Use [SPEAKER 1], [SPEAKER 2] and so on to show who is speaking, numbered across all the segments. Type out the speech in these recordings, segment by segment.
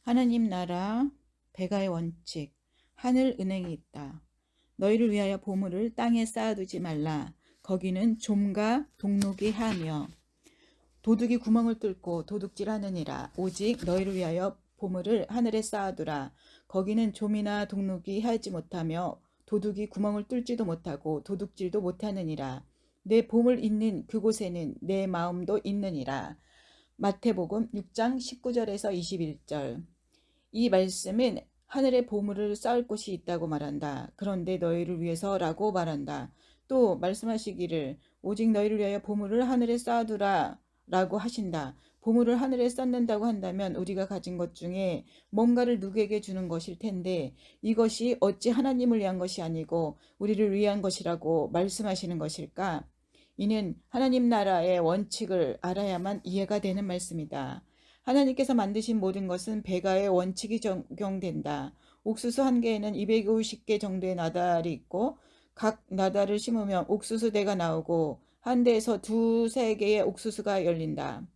[SPEAKER 1] 하나님 나라 배가의 원칙 하늘 은행이 있다. 너희를 위하여 보물을 땅에 쌓아두지 말라. 거기는 좀과 동록이 하며 도둑이 구멍을 뚫고 도둑질하느니라. 오직 너희를 위하여 보물을 하늘에 쌓아두라. 거기는 좀이나 동록이 하지 못하며 도둑이 구멍을 뚫지도 못하고 도둑질도 못하느니라. 내 보물 있는 그곳에는 내 마음도 있느니라. 마태복음 6장 19절에서 21절. 이 말씀은 하늘에 보물을 쌓을 곳이 있다고 말한다. 그런데 너희를 위해서라고 말한다. 또 말씀하시기를 오직 너희를 위하여 보물을 하늘에 쌓아두라 라고 하신다. 보물을 하늘에 쌓는다고 한다면 우리가 가진 것 중에 뭔가를 누구에게 주는 것일 텐데 이것이 어찌 하나님을 위한 것이 아니고 우리를 위한 것이라고 말씀하시는 것일까? 이는 하나님 나라의 원칙을 알아야만 이해가 되는 말씀이다. 하나님께서 만드신 모든 것은 배가의 원칙이 적용된다. 옥수수 한 개에는 250개 정도의 나달이 있고 각 나달을 심으면 옥수수대가 나오고 한 대에서 두세 개의 옥수수가 열린다.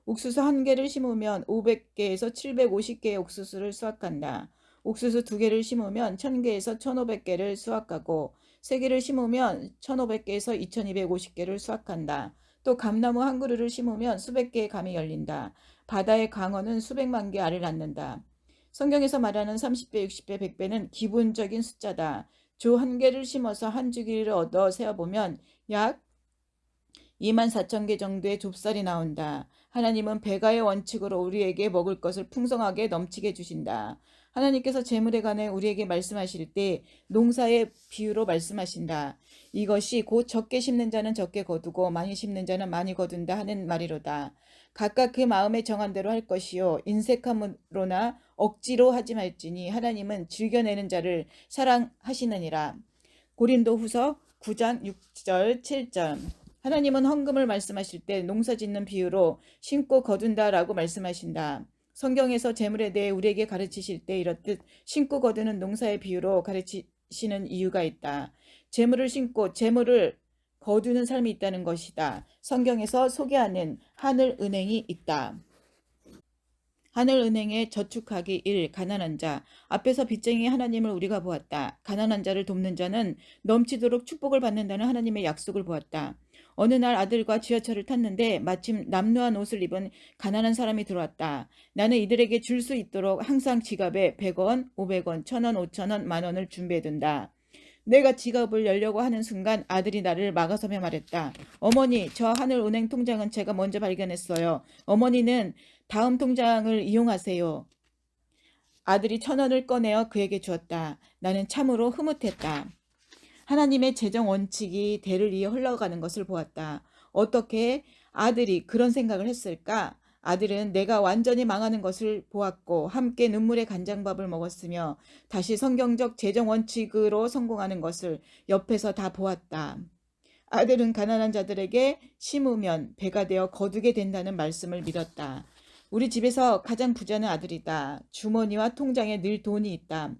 [SPEAKER 1] 옥수수 한 개를 심으면 500개에서 750개의 옥수수를 수확한다. 옥수수 두 개를 심으면 1000개에서 1500개를 수확하고 세 개를 심으면 1500개에서 2250개를 수확한다. 또 감나무 한 그루를 심으면 수백 개의 감이 열린다. 바다의 광어는 수백만 개 알을 낳는다. 성경에서 말하는 30배, 60배, 100배는 기본적인 숫자다. 조 한 개를 심어서 한 주기를 얻어 세어보면 약 24,000개 정도의 좁쌀이 나온다. 하나님은 배가의 원칙으로 우리에게 먹을 것을 풍성하게 넘치게 주신다. 하나님께서 재물에 관해 우리에게 말씀하실 때 농사의 비유로 말씀하신다. 이것이 곧 적게 심는 자는 적게 거두고 많이 심는 자는 많이 거둔다 하는 말이로다. 각각 그 마음에 정한 대로 할 것이요 인색함으로나 억지로 하지 말지니 하나님은 즐겨내는 자를 사랑하시느니라. 고린도후서 9장 6절 7절. 하나님은 헌금을 말씀하실 때 농사 짓는 비유로 심고 거둔다라고 말씀하신다. 성경에서 재물에 대해 우리에게 가르치실 때 이렇듯 심고 거두는 농사의 비유로 가르치시는 이유가 있다. 재물을 심고 재물을 거두는 삶이 있다는 것이다. 성경에서 소개하는 하늘 은행이 있다. 하늘은행에 저축하기 1. 가난한 자. 앞에서 빚쟁이 하나님을 우리가 보았다. 가난한 자를 돕는 자는 넘치도록 축복을 받는다는 하나님의 약속을 보았다. 어느 날 아들과 지하철을 탔는데 마침 남루한 옷을 입은 가난한 사람이 들어왔다. 나는 이들에게 줄 수 있도록 항상 지갑에 100원, 500원, 1000원, 5000원, 만원을 준비해둔다. 내가 지갑을 열려고 하는 순간 아들이 나를 막아서며 말했다. 어머니, 저 하늘은행 통장은 제가 먼저 발견했어요. 어머니는 다음 통장을 이용하세요. 아들이 1000원을 꺼내어 그에게 주었다. 나는 참으로 흐뭇했다. 하나님의 재정 원칙이 대를 이어 흘러가는 것을 보았다. 어떻게 아들이 그런 생각을 했을까? 아들은 내가 완전히 망하는 것을 보았고 함께 눈물의 간장밥을 먹었으며 다시 성경적 재정 원칙으로 성공하는 것을 옆에서 다 보았다. 아들은 가난한 자들에게 심으면 배가 되어 거두게 된다는 말씀을 믿었다. 우리 집에서 가장 부자는 아들이다. 주머니와 통장에 늘 돈이 있다.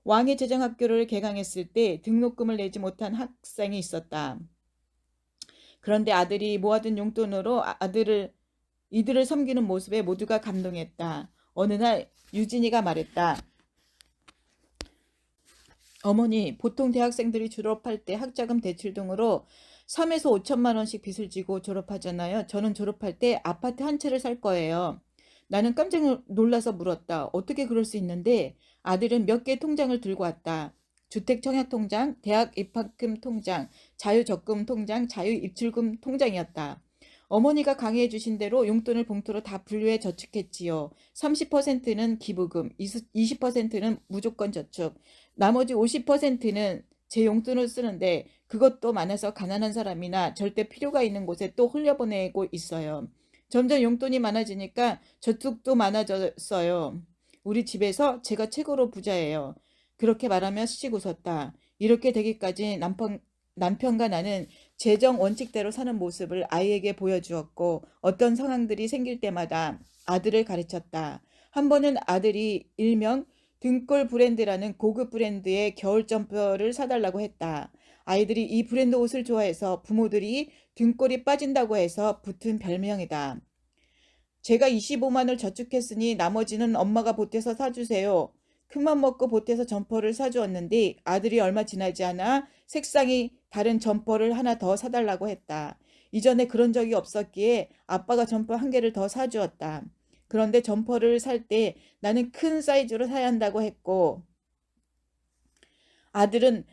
[SPEAKER 1] 왕의 재정학교를 개강했을 때 등록금을 내지 못한 학생이 있었다. 그런데 아들이 모아둔 용돈으로 이들을 섬기는 모습에 모두가 감동했다. 어느 날 유진이가 말했다. 어머니, 보통 대학생들이 졸업할 때 학자금 대출 등으로 3에서 5천만 원씩 빚을 지고 졸업하잖아요. 저는 졸업할 때 아파트 한 채를 살 거예요. 나는 깜짝 놀라서 물었다. 어떻게 그럴 수 있는데? 아들은 몇 개의 통장을 들고 왔다. 주택청약통장, 대학 입학금 통장, 자유적금 통장, 자유입출금 통장이었다. 어머니가 강의해 주신 대로 용돈을 봉투로 다 분류해 저축했지요. 30%는 기부금, 20%는 무조건 저축, 나머지 50%는 제 용돈을 쓰는데 그것도 많아서 가난한 사람이나 절대 필요가 있는 곳에 또 흘려보내고 있어요. 점점 용돈이 많아지니까 저축도 많아졌어요. 우리 집에서 제가 최고로 부자예요. 그렇게 말하며 씩 웃었다. 이렇게 되기까지 남편과 나는 재정 원칙대로 사는 모습을 아이에게 보여주었고 어떤 상황들이 생길 때마다 아들을 가르쳤다. 한 번은 아들이 일명 등골 브랜드라는 고급 브랜드의 겨울 점퍼를 사달라고 했다. 아이들이 이 브랜드 옷을 좋아해서 부모들이 등골이 빠진다고 해서 붙은 별명이다. 제가 25만 원을 저축했으니 나머지는 엄마가 보태서 사주세요. 큰맘 먹고 보태서 점퍼를 사주었는데 아들이 얼마 지나지 않아 색상이 다른 점퍼를 하나 더 사달라고 했다. 이전에 그런 적이 없었기에 아빠가 점퍼 한 개를 더 사주었다. 그런데 점퍼를 살 때 나는 큰 사이즈로 사야 한다고 했고 아들은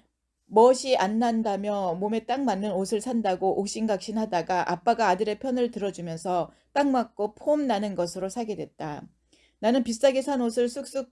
[SPEAKER 1] 멋이 안 난다며 몸에 딱 맞는 옷을 산다고 옥신각신하다가 아빠가 아들의 편을 들어주면서 딱 맞고 폼 나는 것으로 사게 됐다. 나는 비싸게 산 옷을 쑥쑥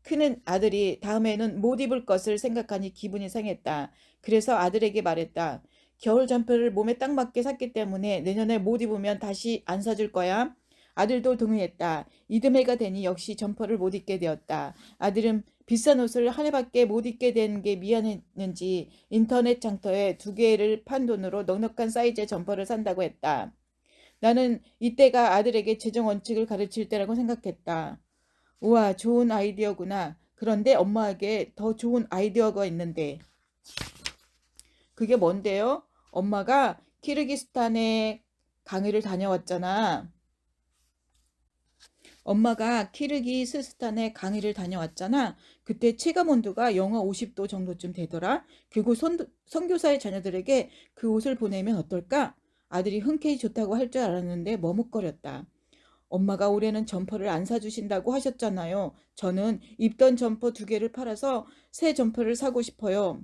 [SPEAKER 1] 크는 아들이 다음에는 못 입을 것을 생각하니 기분이 상했다. 그래서 아들에게 말했다. 겨울 점퍼를 몸에 딱 맞게 샀기 때문에 내년에 못 입으면 다시 안 사줄 거야. 아들도 동의했다. 이듬해가 되니 역시 점퍼를 못 입게 되었다. 아들은 비싼 옷을 한 해밖에 못 입게 된 게 미안했는지 인터넷 장터에 2개를 판 돈으로 넉넉한 사이즈의 점퍼를 산다고 했다. 나는 이때가 아들에게 재정 원칙을 가르칠 때라고 생각했다. 우와, 좋은 아이디어구나. 그런데 엄마에게 더 좋은 아이디어가 있는데. 그게 뭔데요? 엄마가 키르기스탄에 강의를 다녀왔잖아. 엄마가 키르기스스탄에 강의를 다녀왔잖아. 그때 체감 온도가 영하 50도 정도쯤 되더라. 그리고 선교사의 자녀들에게 그 옷을 보내면 어떨까? 아들이 흔쾌히 좋다고 할 줄 알았는데 머뭇거렸다. 엄마가 올해는 점퍼를 안 사주신다고 하셨잖아요. 저는 입던 점퍼 2개를 팔아서 새 점퍼를 사고 싶어요.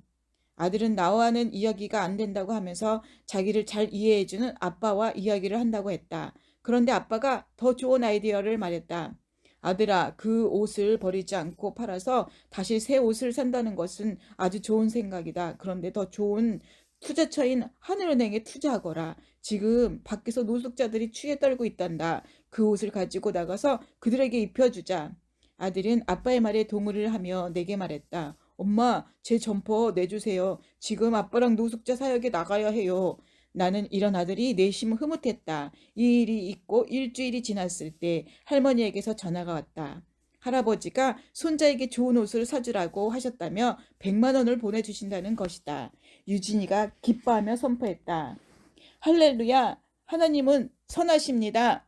[SPEAKER 1] 아들은 나와는 이야기가 안 된다고 하면서 자기를 잘 이해해주는 아빠와 이야기를 한다고 했다. 그런데 아빠가 더 좋은 아이디어를 말했다. 아들아, 그 옷을 버리지 않고 팔아서 다시 새 옷을 산다는 것은 아주 좋은 생각이다. 그런데 더 좋은 투자처인 하늘은행에 투자하거라. 지금 밖에서 노숙자들이 추위에 떨고 있단다. 그 옷을 가지고 나가서 그들에게 입혀주자. 아들은 아빠의 말에 동의를 하며 내게 말했다. 엄마, 제 점퍼 내주세요. 지금 아빠랑 노숙자 사역에 나가야 해요. 나는 이런 아들이 내심 흐뭇했다. 이 일이 있고 일주일이 지났을 때 할머니에게서 전화가 왔다. 할아버지가 손자에게 좋은 옷을 사주라고 하셨다며 100만 원을 보내주신다는 것이다. 유진이가 기뻐하며 선포했다. 할렐루야, 하나님은 선하십니다.